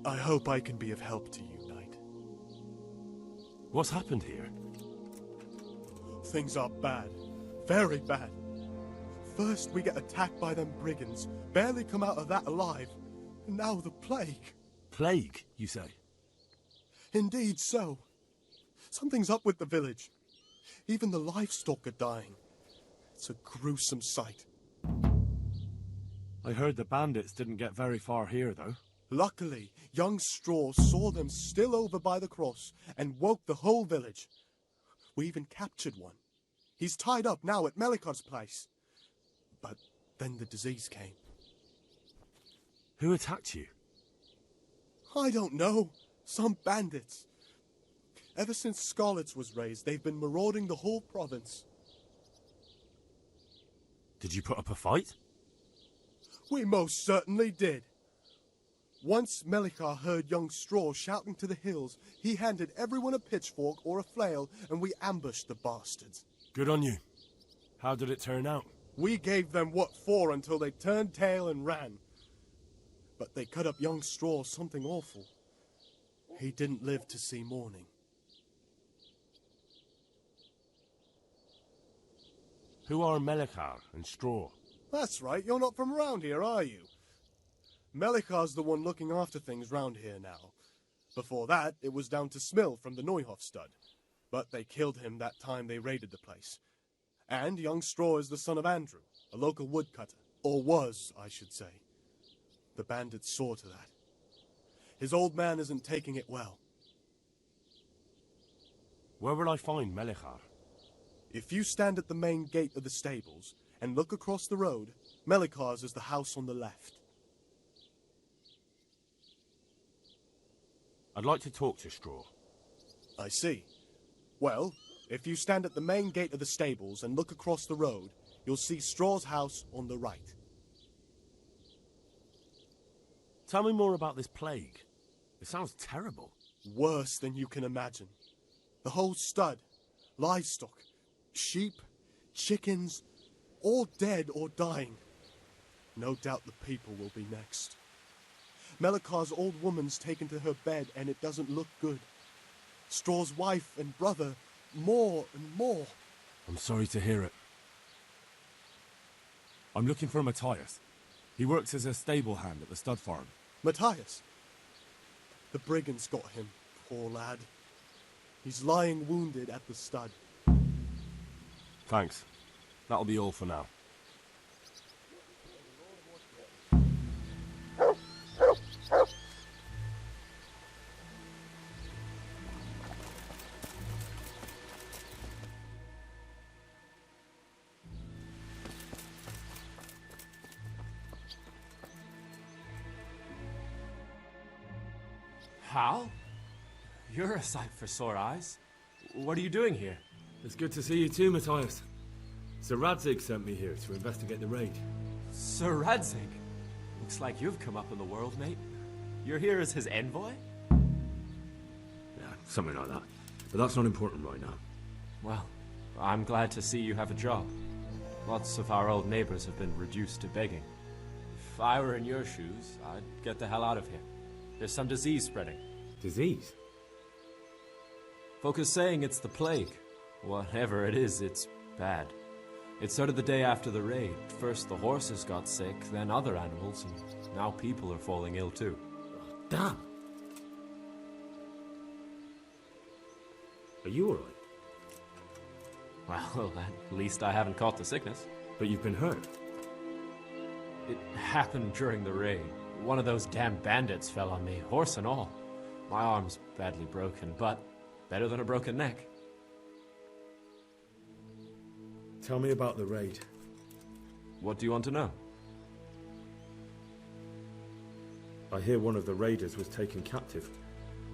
I hope I can be of help to you, Knight. What's happened here? Things are bad. Very bad. First we get attacked by them brigands, barely come out of that alive. And now the plague. Plague, you say? Indeed so. Something's up with the village. Even the livestock are dying. It's a gruesome sight. I heard the bandits didn't get very far here, though. Luckily, young Straw saw them still over by the cross and woke the whole village. We even captured one. He's tied up now at Melichar's place. But then the disease came. Who attacked you? I don't know. Some bandits. Ever since Scarlet's was raised, they've been marauding the whole province. Did you put up a fight? We most certainly did. Once Melichar heard young Straw shouting to the hills, he handed everyone a pitchfork or a flail, and we ambushed the bastards. Good on you. How did it turn out? We gave them what for until they turned tail and ran. But they cut up young Straw something awful. He didn't live to see morning. Who are Melichar and Straw? That's right, you're not from around here, are you? Melichar's the one looking after things round here now. Before that, it was down to Smill from the Neuhof stud. But they killed him that time they raided the place. And young Straw is the son of Andrew, a local woodcutter. Or was, I should say. The bandits saw to that. His old man isn't taking it well. Where will I find Melichar? If you stand at the main gate of the stables and look across the road, Melichar's is the house on the left. I'd like to talk to Straw. I see. Well, if you stand at the main gate of the stables and look across the road, you'll see Straw's house on the right. Tell me more about this plague. It sounds terrible. Worse than you can imagine. The whole stud, livestock, sheep, chickens, all dead or dying. No doubt the people will be next. Melichar's old woman's taken to her bed and it doesn't look good. Straw's wife and brother, more and more. I'm sorry to hear it. I'm looking for Matthias. He works as a stable hand at the stud farm. Matthias? The brigands got him, poor lad. He's lying wounded at the stud. Thanks. That'll be all for now. Hal? You're a sight for sore eyes. What are you doing here? It's good to see you too, Matthias. Sir Radzig sent me here to investigate the raid. Sir Radzig? Looks like you've come up in the world, mate. You're here as his envoy? Yeah, something like that. But that's not important right now. Well, I'm glad to see you have a job. Lots of our old neighbors have been reduced to begging. If I were in your shoes, I'd get the hell out of here. There's some disease spreading. Disease? Folk are saying it's the plague. Whatever it is, it's bad. It started the day after the raid. First the horses got sick, then other animals, and now people are falling ill too. Damn! Are you alright? Well, at least I haven't caught the sickness. But you've been hurt? It happened during the raid. One of those damn bandits fell on me, horse and all. My arm's badly broken, but better than a broken neck. Tell me about the raid. What do you want to know? I hear one of the raiders was taken captive.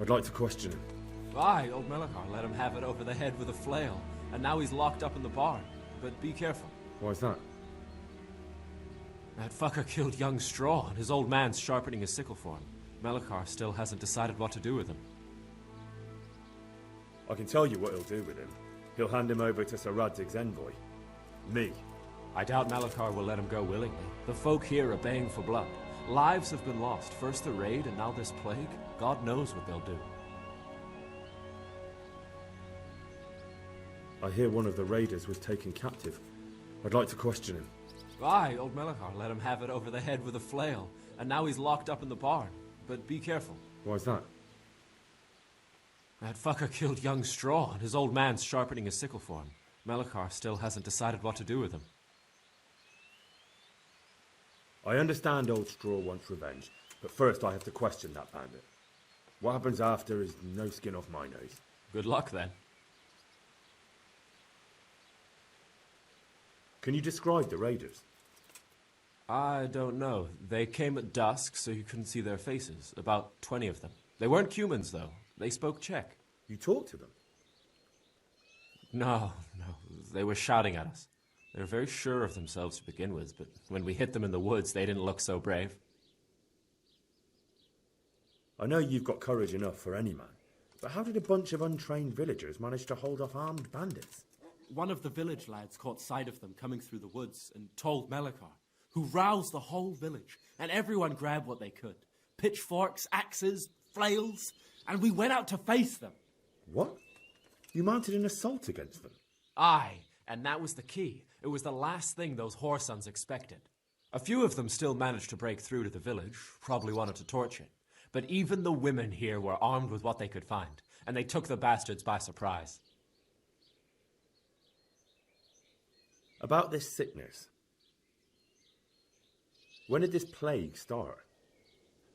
I'd like to question him. Aye, old Melichar let him have it over the head with a flail, and now he's locked up in the barn. But be careful. Why's that? That fucker killed young Straw, and his old man's sharpening his sickle for him. Melichar still hasn't decided what to do with him. I can tell you what he'll do with him. He'll hand him over to Sir Radzig's envoy. Me. I doubt Melichar will let him go willingly. The folk here are baying for blood. Lives have been lost. First the raid, and now this plague. God knows what they'll do. I hear one of the raiders was taken captive. I'd like to question him. Aye, old Melichar let him have it over the head with a flail, and now he's locked up in the barn. But be careful. Why's that? That fucker killed young Straw, and his old man's sharpening a sickle for him. Melichar still hasn't decided what to do with him. I understand old Straw wants revenge, but first I have to question that bandit. What happens after is no skin off my nose. Good luck, then. Can you describe the raiders? I don't know. They came at dusk, so you couldn't see their faces. About 20 of them. They weren't humans, though. They spoke Czech. You talked to them? No. They were shouting at us. They were very sure of themselves to begin with, but when we hit them in the woods, they didn't look so brave. I know you've got courage enough for any man, but how did a bunch of untrained villagers manage to hold off armed bandits? One of the village lads caught sight of them coming through the woods and told Melichar, who roused the whole village, and everyone grabbed what they could. Pitchforks, axes, flails, and we went out to face them. What? You mounted an assault against them? Aye, and that was the key. It was the last thing those whoresons expected. A few of them still managed to break through to the village, probably wanted to torch it. But even the women here were armed with what they could find, and they took the bastards by surprise. About this sickness. When did this plague start?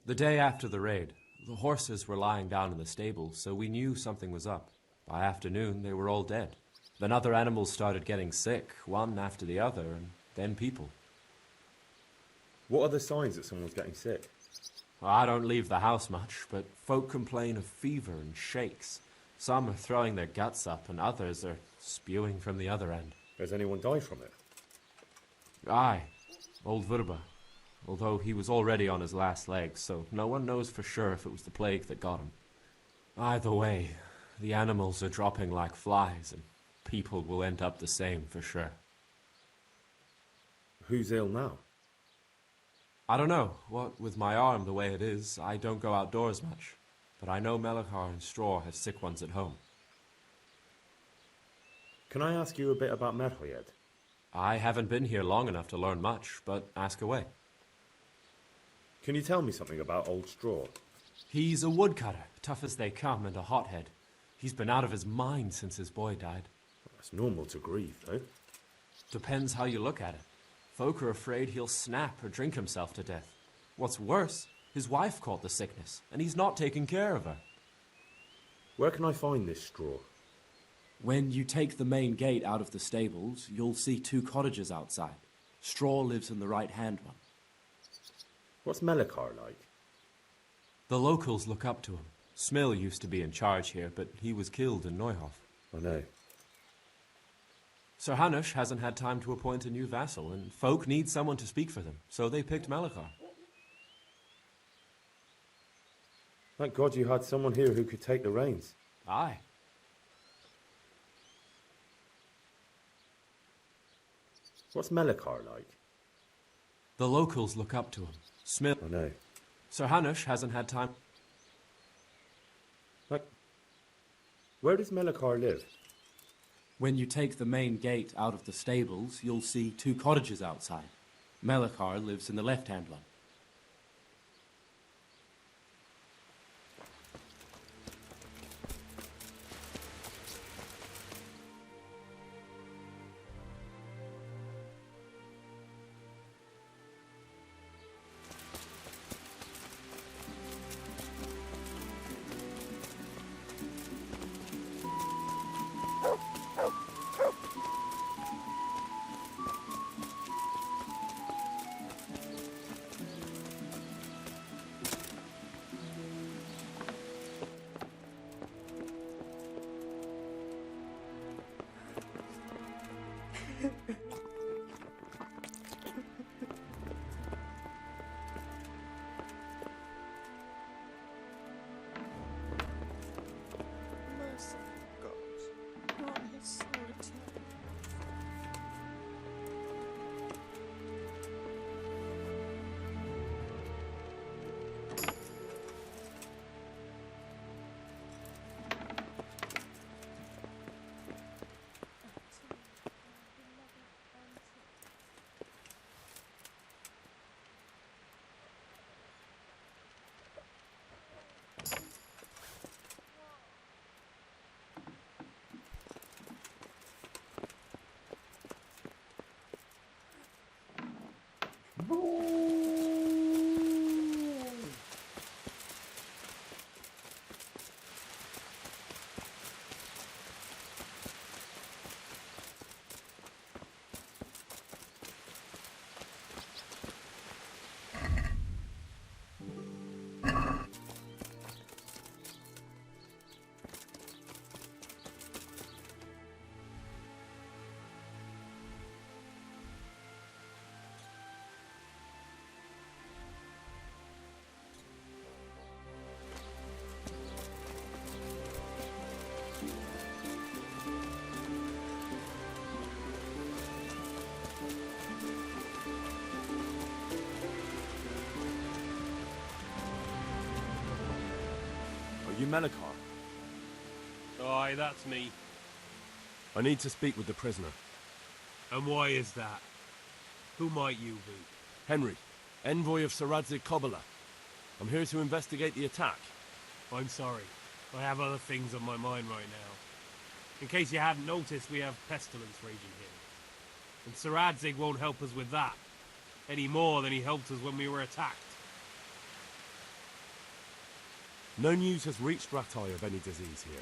The day after the raid. The horses were lying down in the stable, so we knew something was up. By afternoon, they were all dead. Then other animals started getting sick, one after the other, and then people. What are the signs that someone's getting sick? Well, I don't leave the house much, but folk complain of fever and shakes. Some are throwing their guts up, and others are spewing from the other end. Has anyone died from it? Aye, old Verba. Although he was already on his last legs, so no one knows for sure if it was the plague that got him. Either way, the animals are dropping like flies, and people will end up the same for sure. Who's ill now? I don't know. What with my arm the way it is, I don't go outdoors much. But I know Melichar and Straw have sick ones at home. Can I ask you a bit about Merhojed? I haven't been here long enough to learn much, but ask away. Can you tell me something about Old Straw? He's a woodcutter, tough as they come, and a hothead. He's been out of his mind since his boy died. That's normal to grieve, though. Depends how you look at it. Folk are afraid he'll snap or drink himself to death. What's worse, his wife caught the sickness, and he's not taking care of her. Where can I find this Straw? When you take the main gate out of the stables, you'll see 2 cottages outside. Straw lives in the right-hand one. What's Melichar like? The locals look up to him. Smill used to be in charge here, but he was killed in Neuhof. I know. Sir Hanush hasn't had time to appoint a new vassal, and folk need someone to speak for them, so they picked Melichar. Thank God you had someone here who could take the reins. Aye. What's Melichar like? The locals look up to him. Smill. I know. Sir Hanush hasn't had time. Where does Melichar live? When you take the main gate out of the stables, you'll see 2 cottages outside. Melichar lives in the left-hand one. Are you Melichar? Aye, that's me. I need to speak with the prisoner. And why is that? Who might you be? Henry, envoy of Sir Radzig Kobyla. I'm here to investigate the attack. I'm sorry. I have other things on my mind right now. In case you hadn't noticed, we have Pestilence raging here. And Sir Radzig won't help us with that. Any more than he helped us when we were attacked. No news has reached Ratai of any disease here.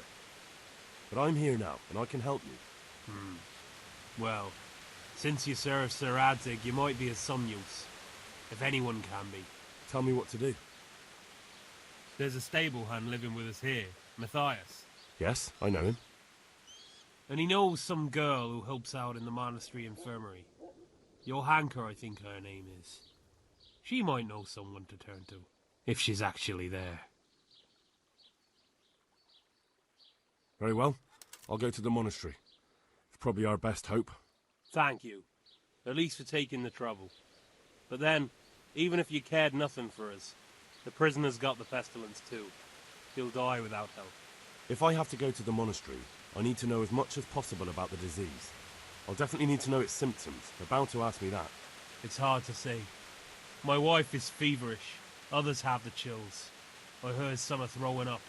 But I'm here now, and I can help you. Well, since you serve Sir Radzig, you might be of some use. If anyone can be. Tell me what to do. There's a stable hand living with us here, Matthias. Yes, I know him. And he knows some girl who helps out in the monastery infirmary. Johanka, I think her name is. She might know someone to turn to, if she's actually there. Very well. I'll go to the monastery. It's probably our best hope. Thank you. At least for taking the trouble. But then, even if you cared nothing for us, the prisoner's got the pestilence too. He'll die without help. If I have to go to the monastery, I need to know as much as possible about the disease. I'll definitely need to know its symptoms. They're bound to ask me that. It's hard to say. My wife is feverish. Others have the chills. I heard some are throwing up.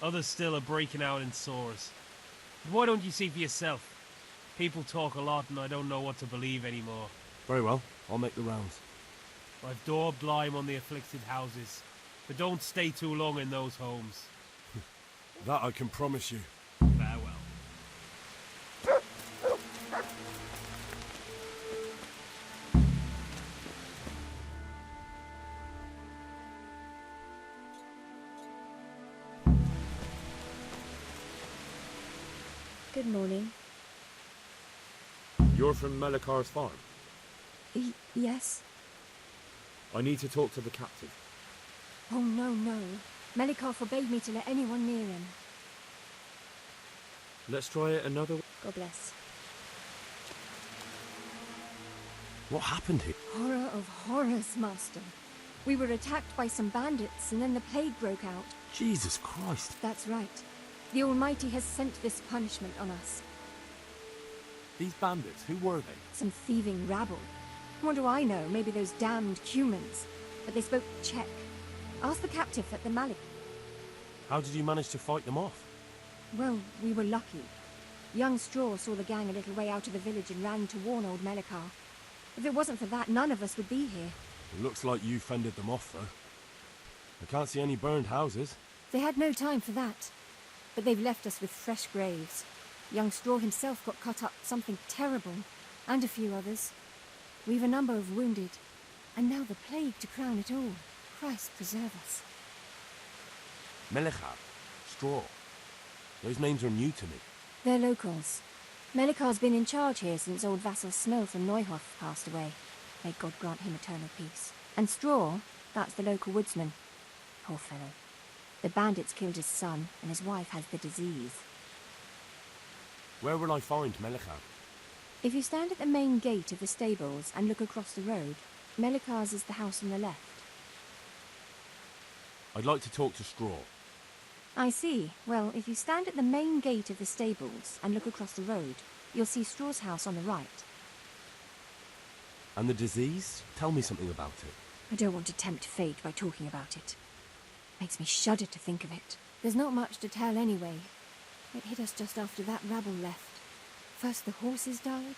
Others still are breaking out in sores. But why don't you see for yourself? People talk a lot and I don't know what to believe anymore. Very well. I'll make the rounds. I've daubed lime on the afflicted houses. But don't stay too long in those homes. That I can promise you. Farewell. Good morning. You're from Melichar's farm? Yes? I need to talk to the captive. Oh, no. Melichar forbade me to let anyone near him. Let's try it another way. God bless. What happened here? Horror of horrors, Master. We were attacked by some bandits, and then the plague broke out. Jesus Christ. That's right. The Almighty has sent this punishment on us. These bandits, who were they? Some thieving rabble. What do I know? Maybe those damned humans. But they spoke Czech. Ask the captive at the Malik. How did you manage to fight them off? Well, we were lucky. Young Straw saw the gang a little way out of the village and ran to warn old Melichar. If it wasn't for that, none of us would be here. It looks like you fended them off, though. I can't see any burned houses. They had no time for that. But they've left us with fresh graves. Young Straw himself got cut up something terrible, and a few others. We've a number of wounded, and now the plague to crown it all. Christ preserve us. Melichar, Straw. Those names are new to me. They're locals. Melichar's been in charge here since old vassal Snow from Neuhof passed away. May God grant him eternal peace. And Straw, that's the local woodsman. Poor fellow. The bandits killed his son, and his wife has the disease. Where will I find Melichar? If you stand at the main gate of the stables and look across the road, Melichar's is the house on the left. I'd like to talk to Straw. I see. Well, if you stand at the main gate of the stables and look across the road, you'll see Straw's house on the right. And the disease? Tell me something about it. I don't want to tempt fate by talking about it. Makes me shudder to think of it. There's not much to tell anyway. It hit us just after that rabble left. First the horses died,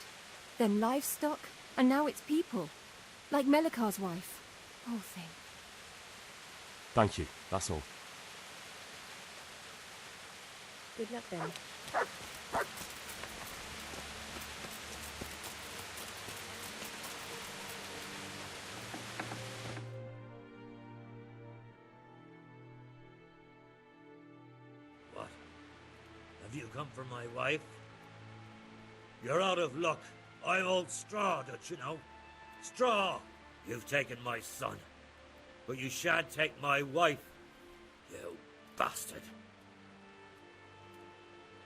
then livestock, and now it's people. Like Melichar's wife. Poor thing. Thank you, that's all. Good luck then. What? Have you come for my wife? You're out of luck. I'm old Straw, don't you know? Straw! You've taken my son. But you shan't take my wife. You bastard.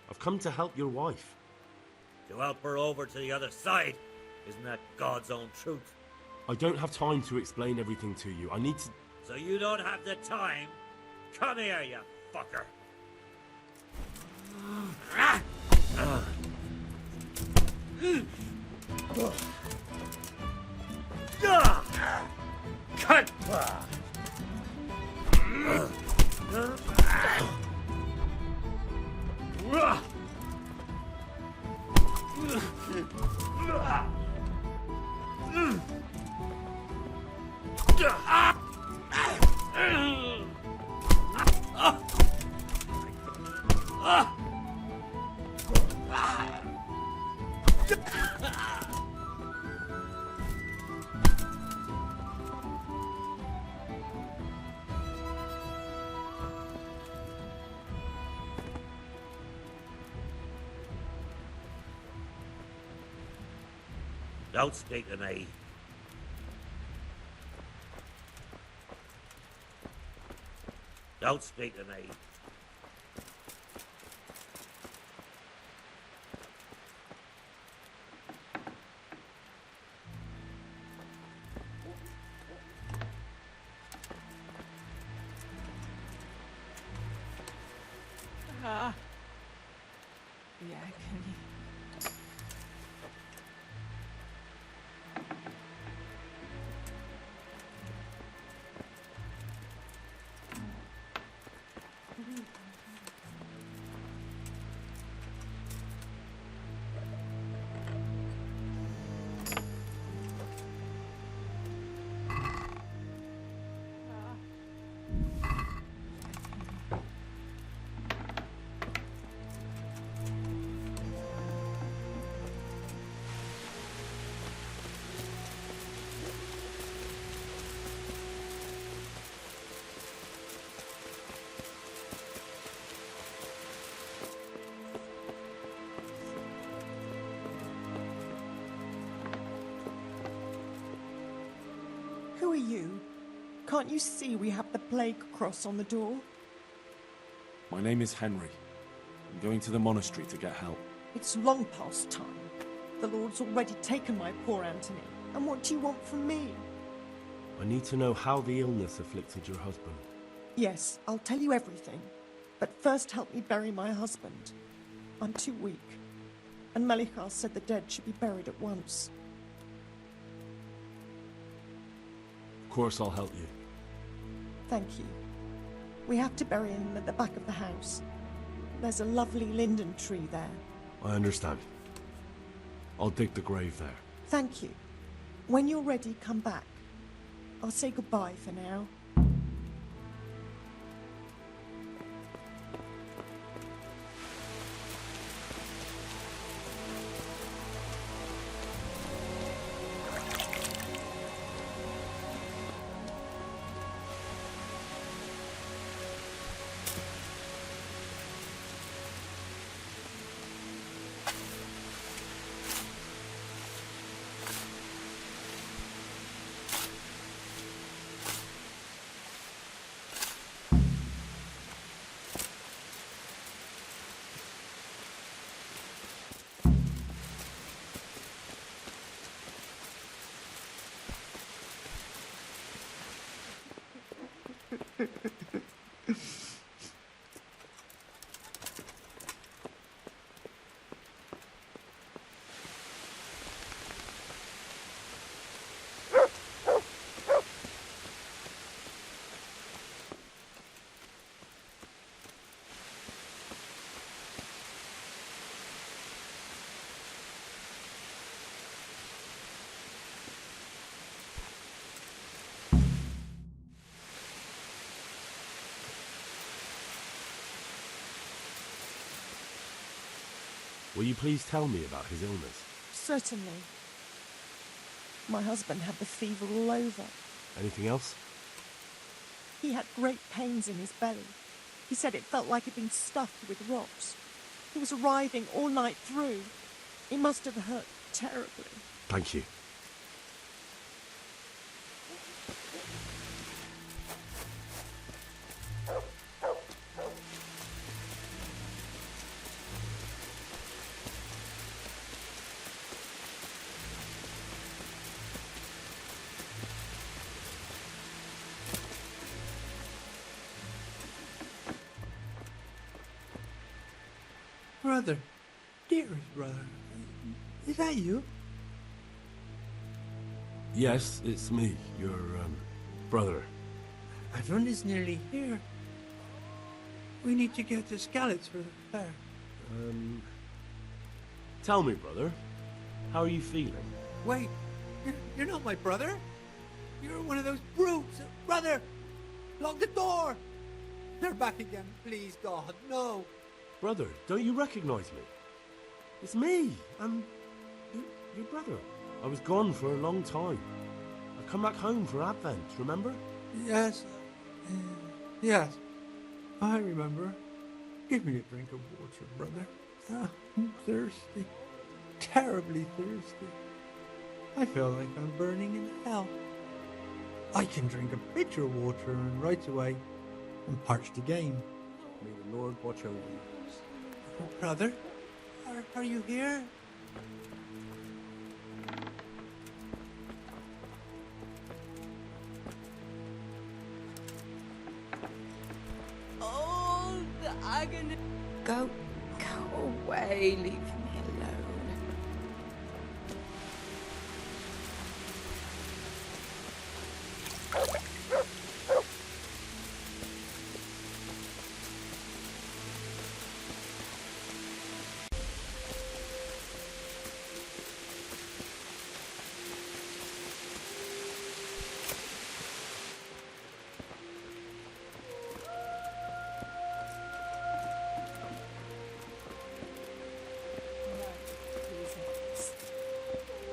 I've come to help your wife. To help her over to the other side. Isn't that God's own truth? I don't have time to explain everything to you. I need to... So you don't have the time? Come here, you fucker. Don't speak to me. Don't speak to me. The agony. Who are you? Can't you see we have the plague cross on the door? My name is Henry. I'm going to the monastery to get help. It's long past time. The Lord's already taken my poor Anthony. And what do you want from me? I need to know how the illness afflicted your husband. Yes, I'll tell you everything. But first help me bury my husband. I'm too weak. And Melichar said the dead should be buried at once. Of course I'll help you. Thank you. We have to bury him at the back of the house. There's a lovely linden tree there. I understand. I'll dig the grave there. Thank you. When you're ready, come back. I'll say goodbye for now. Will you please tell me about his illness? Certainly. My husband had the fever all over. Anything else? He had great pains in his belly. He said it felt like he'd been stuffed with rocks. He was writhing all night through. It must have hurt terribly. Thank you. Brother, dearest brother, is that you? Yes, it's me, your, brother. Everyone is nearly here. We need to get the skeleton for the fair. Tell me, brother, how are you feeling? Wait, you're not my brother? You're one of those brutes! Brother! Lock the door! They're back again, please, God, no! Brother, don't you recognize me? It's me, your brother. I was gone for a long time. I've come back home for Advent, remember? Yes. Yes. I remember. Give me a drink of water, brother. I'm thirsty. Terribly thirsty. I feel like I'm burning in hell. I can drink a pitcher of water and right away I'm parched again. May the Lord watch over you. Brother, are you here? Oh, the agony. Go away. Leave me alone.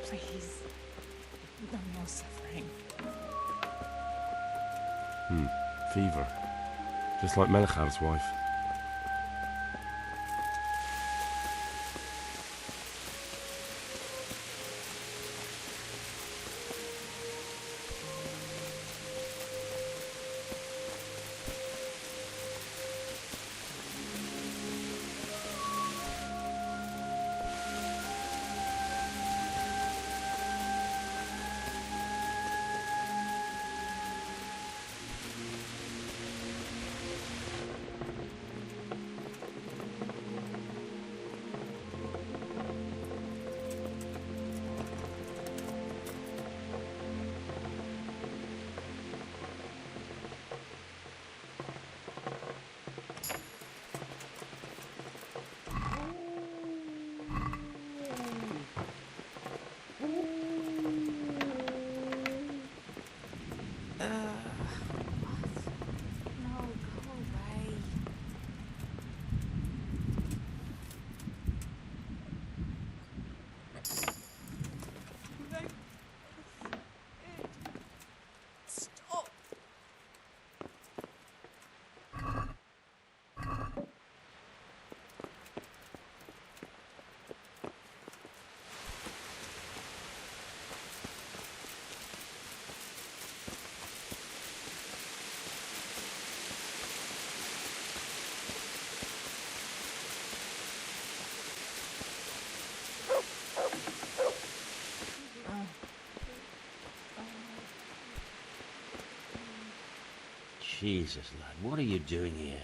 Please. No more suffering. Fever. Just like Melichar's wife. Jesus, lad, what are you doing here?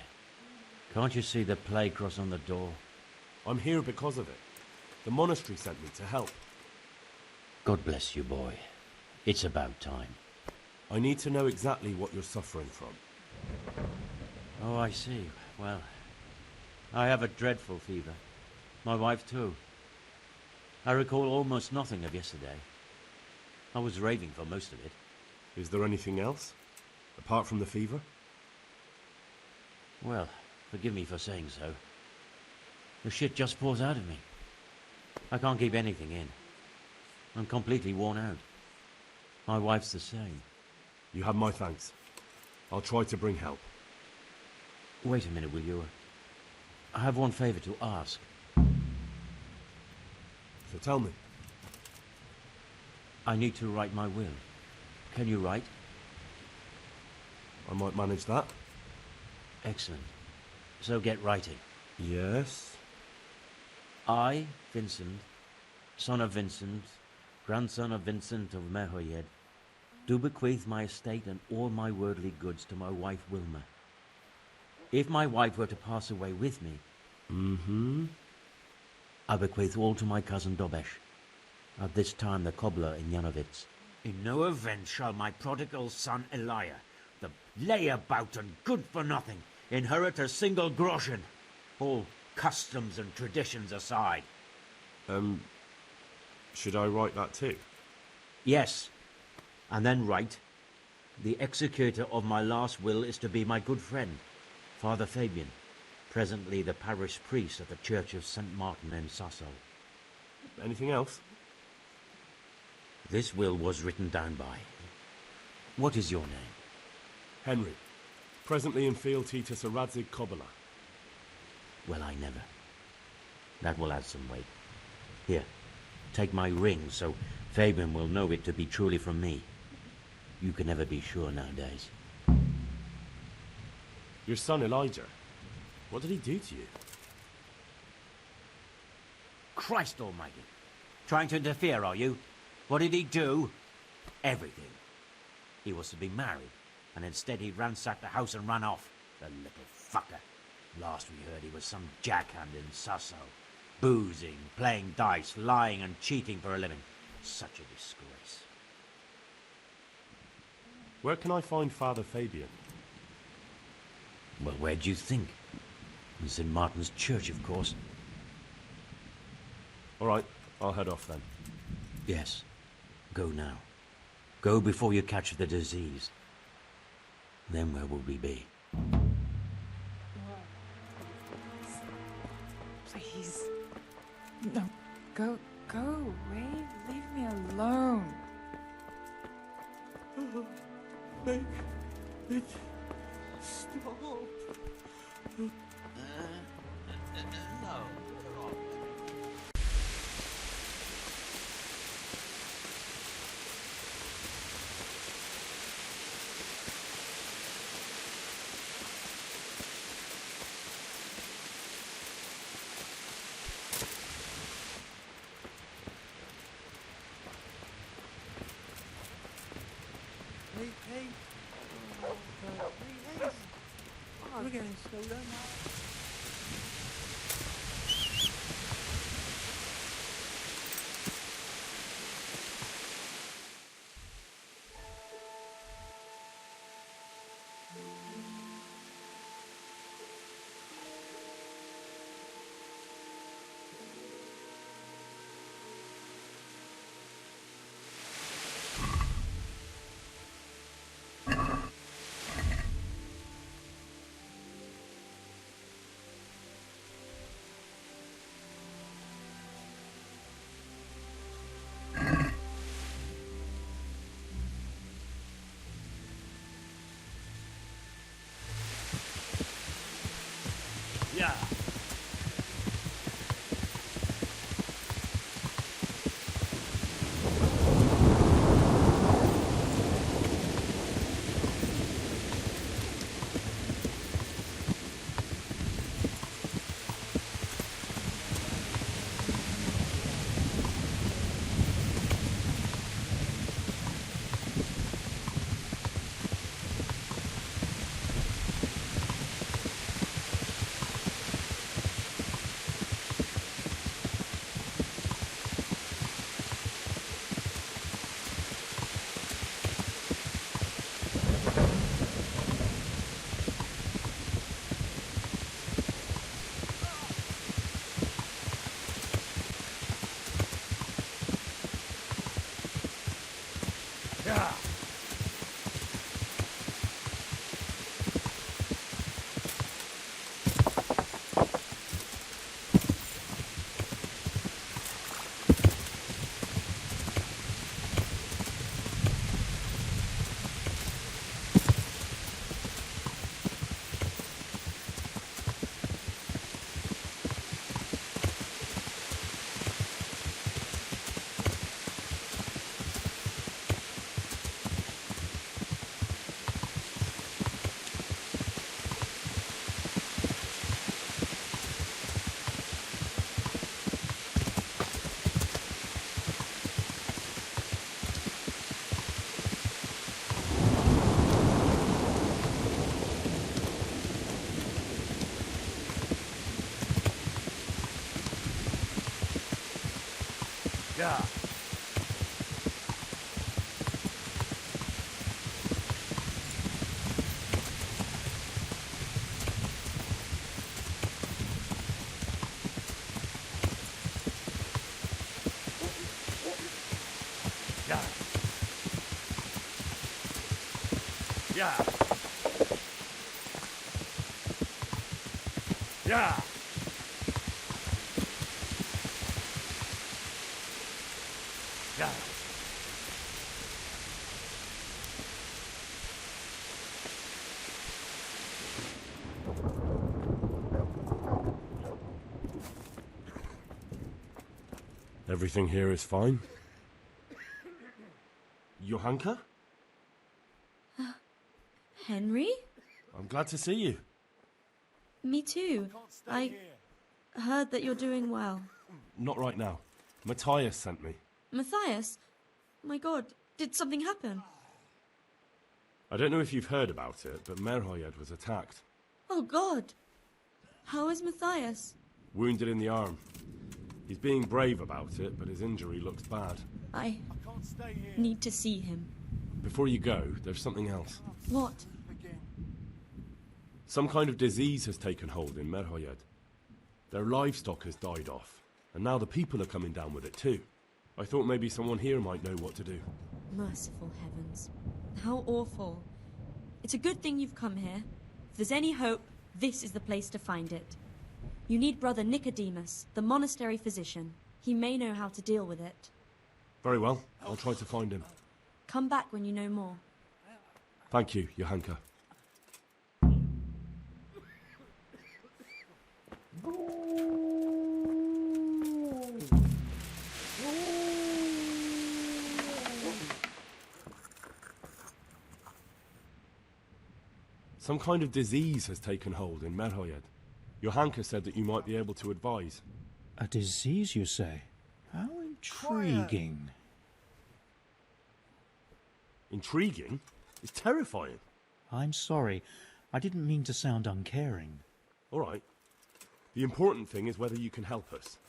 Can't you see the plague cross on the door? I'm here because of it. The monastery sent me to help. God bless you, boy. It's about time. I need to know exactly what you're suffering from. Oh, I see. Well, I have a dreadful fever. My wife, too. I recall almost nothing of yesterday. I was raving for most of it. Is there anything else? Apart from the fever? Well, forgive me for saying so. The shit just pours out of me. I can't keep anything in. I'm completely worn out. My wife's the same. You have my thanks. I'll try to bring help. Wait a minute, will you? I have one favor to ask. So tell me. I need to write my will. Can you write? I might manage that. Excellent. So get writing. Yes? I, Vincent, son of Vincent, grandson of Vincent of Merhojed, do bequeath my estate and all my worldly goods to my wife Wilma. If my wife were to pass away with me, I bequeath all to my cousin Dobesh, at this time the cobbler in Yanovitz. In no event shall my prodigal son Elia, the layabout and good-for-nothing, inherit a single groschen, all customs and traditions aside. Should I write that too? Yes, and then write, the executor of my last will is to be my good friend, Father Fabian, presently the parish priest at the Church of St. Martin in Sasau. Anything else? This will was written down by. What is your name? Henry. Presently in fealty to Sir Radzig Kobyla. Well, I never. That will add some weight. Here, take my ring so Fabian will know it to be truly from me. You can never be sure nowadays. Your son Elijah. What did he do to you? Christ almighty. Trying to interfere, are you? What did he do? Everything. He was to be married, and instead he ransacked the house and ran off. The little fucker. Last we heard he was some jackhand in Sasau. Boozing, playing dice, lying and cheating for a living. Such a disgrace. Where can I find Father Fabian? Well, where do you think? In St. Martin's Church, of course. All right, I'll head off then. Yes. Go now. Go before you catch the disease. Then where will we be? Please. No. Go away. Leave me alone. Make it stop. No. Hey. We're getting slowed down now. Yeah. Yeah. Yeah. Yeah. Yeah. Everything here is fine. Johanka? Henry? I'm glad to see you. Me too. I heard that you're doing well. Not right now. Matthias sent me. Matthias? My god, did something happen? I don't know if you've heard about it, but Merhojed was attacked. Oh god. How is Matthias? Wounded in the arm. He's being brave about it, but his injury looks bad. I need to see him. Before you go, there's something else. What? Some kind of disease has taken hold in Merhojed. Their livestock has died off, and now the people are coming down with it too. I thought maybe someone here might know what to do. Merciful heavens. How awful. It's a good thing you've come here. If there's any hope, this is the place to find it. You need Brother Nicodemus, the monastery physician. He may know how to deal with it. Very well, I'll try to find him. Come back when you know more. Thank you, Johanka. Some kind of disease has taken hold in Merhojed. Johanka said that you might be able to advise. A disease, you say? How intriguing. Intriguing? It's terrifying. I'm sorry. I didn't mean to sound uncaring. All right. The important thing is whether you can help us.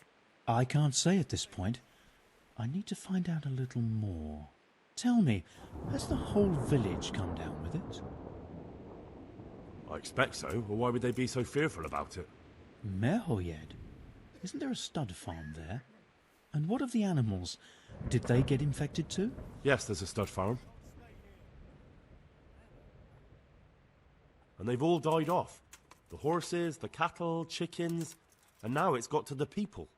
I can't say at this point. I need to find out a little more. Tell me, has the whole village come down with it? I expect so, or why would they be so fearful about it? Merhojed? Isn't there a stud farm there? And what of the animals? Did they get infected too? Yes, there's a stud farm. And they've all died off. The horses, the cattle, chickens, and now it's got to the people.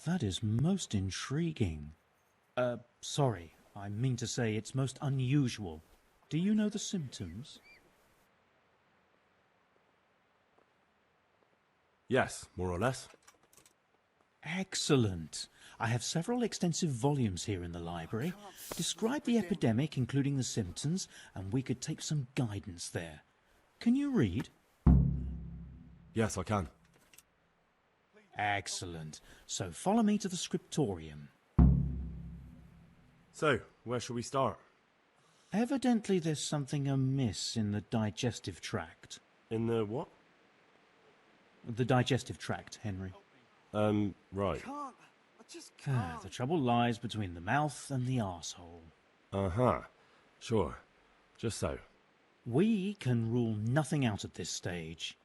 That is most intriguing. Sorry, I mean to say it's most unusual. Do you know the symptoms? Yes, more or less. Excellent. I have several extensive volumes here in the library. Describe the epidemic, including the symptoms, and we could take some guidance there. Can you read? Yes, I can. Excellent. So follow me to the scriptorium. So, where shall we start? Evidently there's something amiss in the digestive tract. In the what? The digestive tract, Henry. Right. The trouble lies between the mouth and the arsehole. Uh-huh. Sure. Just so. We can rule nothing out at this stage.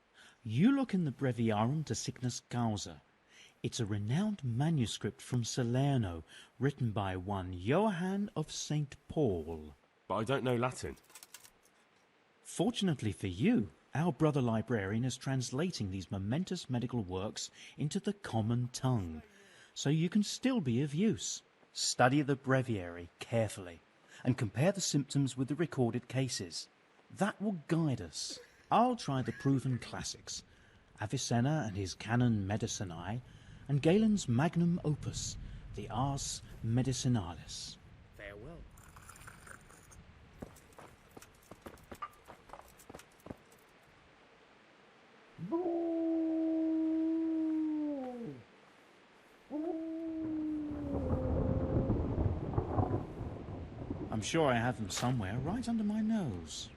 You look in the Breviarum de Sickness Causa. It's a renowned manuscript from Salerno, written by one Johann of St. Paul. But I don't know Latin. Fortunately for you, our brother librarian is translating these momentous medical works into the common tongue, so you can still be of use. Study the breviary carefully, and compare the symptoms with the recorded cases. That will guide us. I'll try the proven classics, Avicenna and his Canon Medicinae, and Galen's magnum opus, the Ars Medicinalis. Farewell. I'm sure I have them somewhere, right under my nose.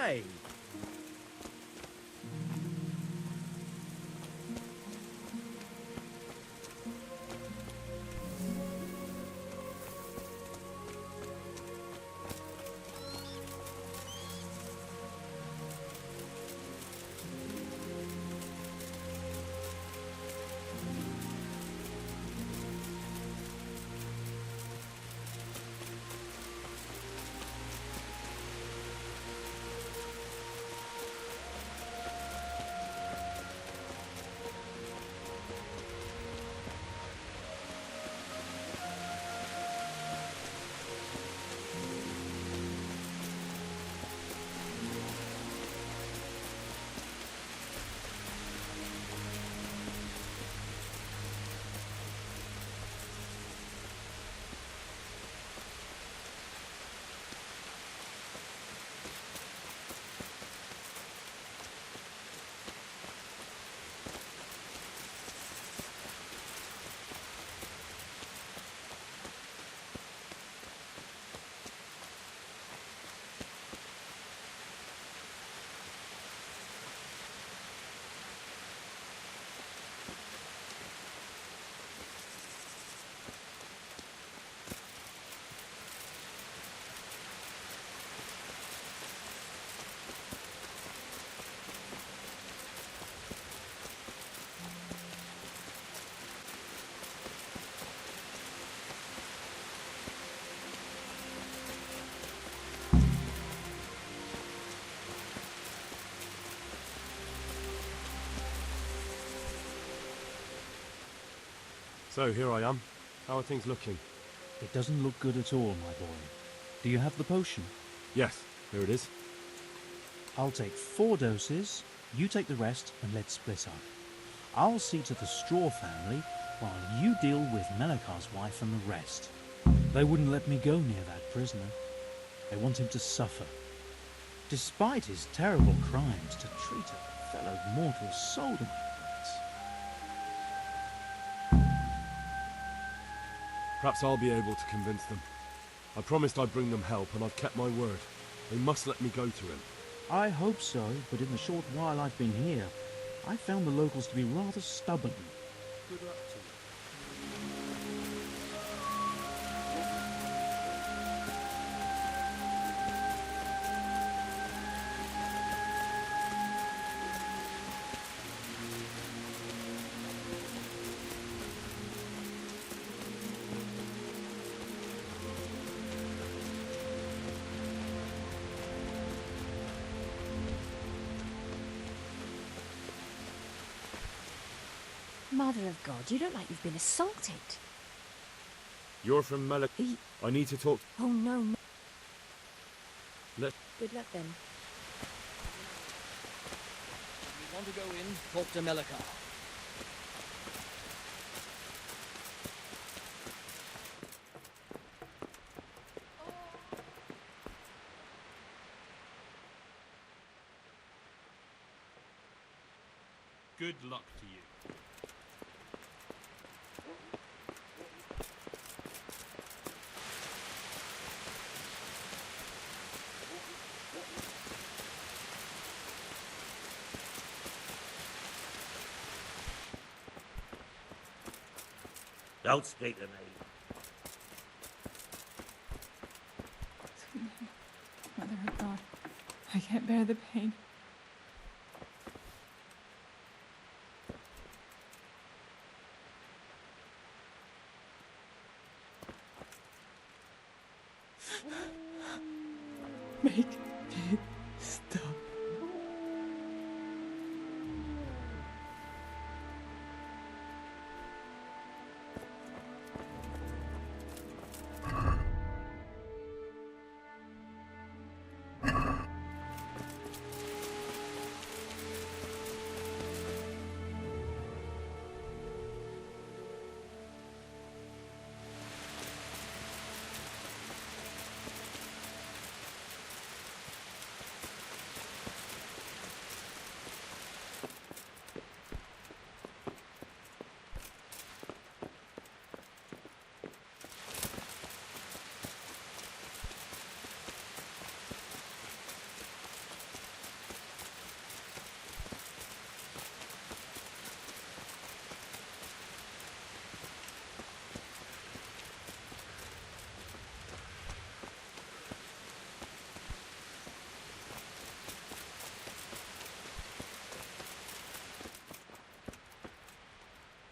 way. So, here I am. How are things looking? It doesn't look good at all, my boy. Do you have the potion? Yes, here it is. I'll take 4 doses, you take the rest, and let's split up. I'll see to the Straw family, while you deal with Melichar's wife and the rest. They wouldn't let me go near that prisoner. They want him to suffer. Despite his terrible crimes, to treat a fellow mortal sodomite like that. Perhaps I'll be able to convince them. I promised I'd bring them help, and I've kept my word. They must let me go to him. I hope so, but in the short while I've been here, I've found the locals to be rather stubborn. Good luck to you. Mother of God, you look like you've been assaulted. You're from Melichar. I need to talk. Oh, no. Let. Good luck, then. You want to go in, talk to Melichar. Good luck to you. Don't speak to me. Mother of God, I can't bear the pain. Make it stop.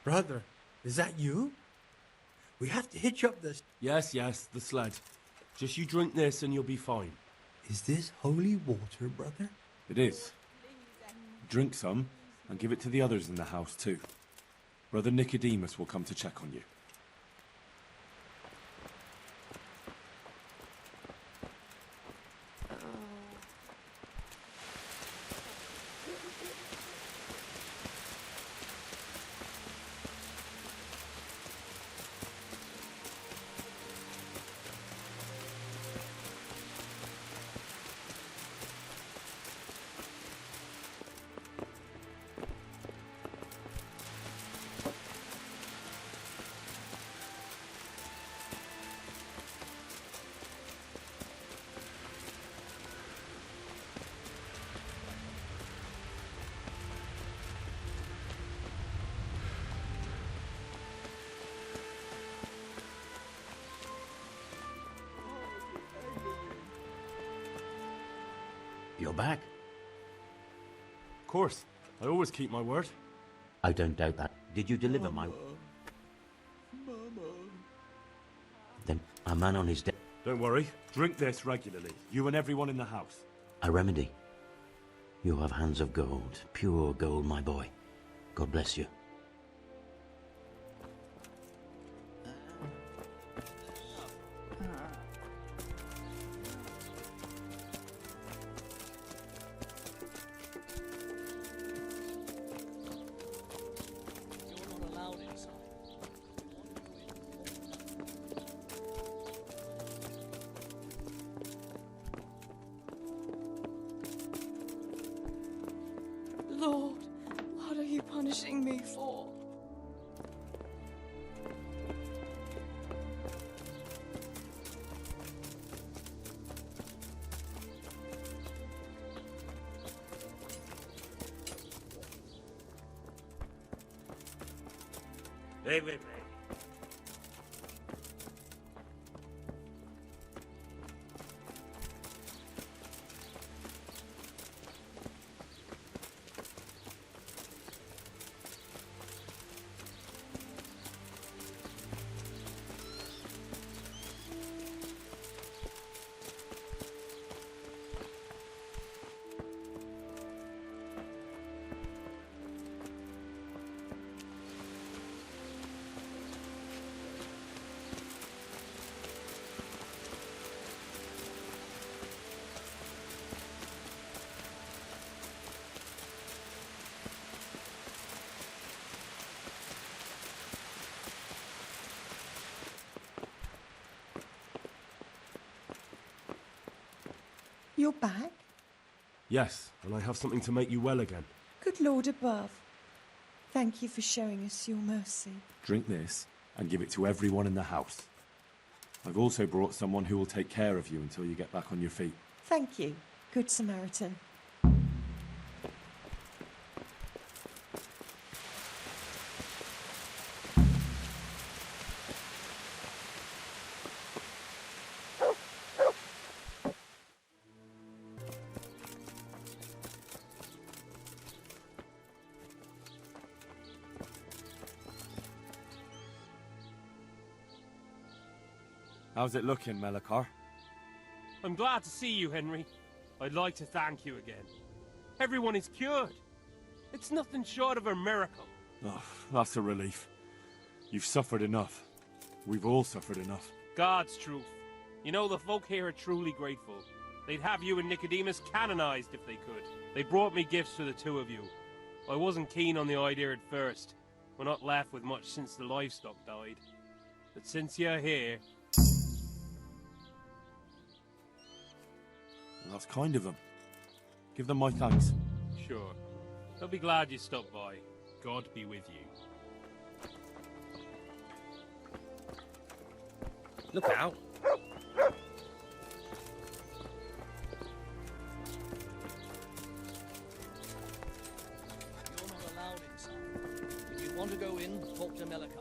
Brother, is that you? We have to hitch up this. Yes, the sled. Just you drink this and you'll be fine. Is this holy water, brother? It is. Drink some and give it to the others in the house too. Brother Nicodemus will come to check on you. You're back? Of course. I always keep my word. I don't doubt that. Did you deliver my... Then a man on his death... Don't worry. Drink this regularly. You and everyone in the house. A remedy. You have hands of gold. Pure gold, my boy. God bless you. Lord, what are you punishing me for? Leave it, You're back? Yes, and I have something to make you well again. Good Lord above. Thank you for showing us your mercy. Drink this and give it to everyone in the house. I've also brought someone who will take care of you until you get back on your feet. Thank you, Good Samaritan. How's it looking, Melichar? I'm glad to see you, Henry. I'd like to thank you again. Everyone is cured. It's nothing short of a miracle. Oh, that's a relief. You've suffered enough. We've all suffered enough. God's truth. You know, the folk here are truly grateful. They'd have you and Nicodemus canonized if they could. They brought me gifts for the two of you. I wasn't keen on the idea at first. We're not left with much since the livestock died. But since you're here... Well, that's kind of them. Give them my thanks. Sure. They'll be glad you stopped by. God be with you. Look out. You're not allowed inside. If you want to go in, talk to Melichar.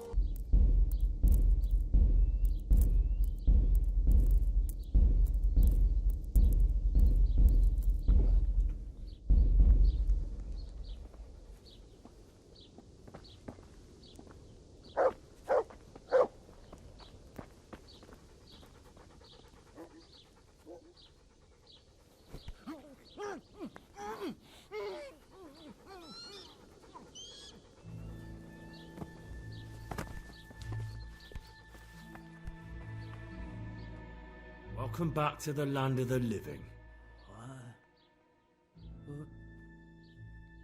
Welcome back to the land of the living.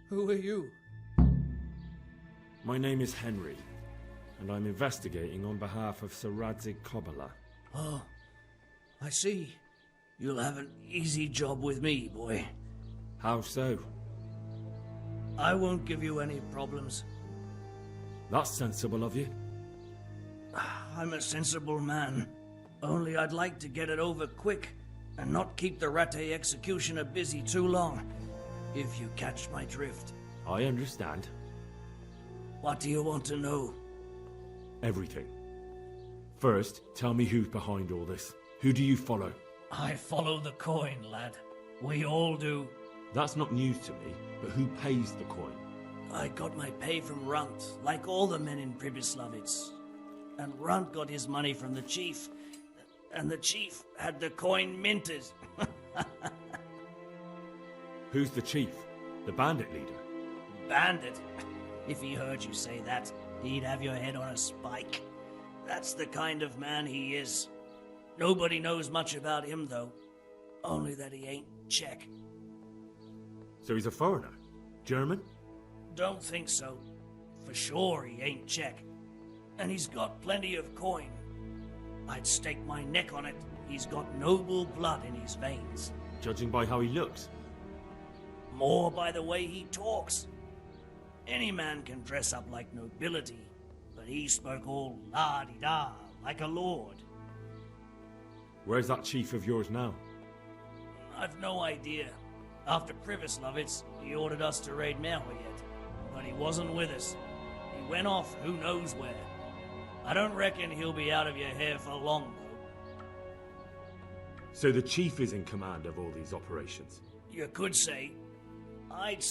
Who are you? My name is Henry, and I'm investigating on behalf of Sir Radzig Kobyla. Oh, I see. You'll have an easy job with me, boy. How so? I won't give you any problems. That's sensible of you. I'm a sensible man. Only I'd like to get it over quick and not keep the Rattay executioner busy too long, if you catch my drift. I understand. What do you want to know? Everything. First, tell me who's behind all this. Who do you follow? I follow the coin, lad. We all do. That's not news to me, but who pays the coin? I got my pay from Runt, like all the men in Pribyslavitz. And Runt got his money from the chief. And the chief had the coin minted. Who's the chief? The bandit leader? Bandit? If he heard you say that, he'd have your head on a spike. That's the kind of man he is. Nobody knows much about him, though. Only that he ain't Czech. So he's a foreigner? German? Don't think so. For sure he ain't Czech. And he's got plenty of coin. I'd stake my neck on it. He's got noble blood in his veins. Judging by how he looks? More by the way he talks. Any man can dress up like nobility, but he spoke all la-di-da, like a lord. Where's that chief of yours now? I've no idea. After Pribyslavitz, he ordered us to raid Merhojed, but he wasn't with us. He went off who knows where. I don't reckon he'll be out of your hair for long, though. So the chief is in command of all these operations? You could say. I'd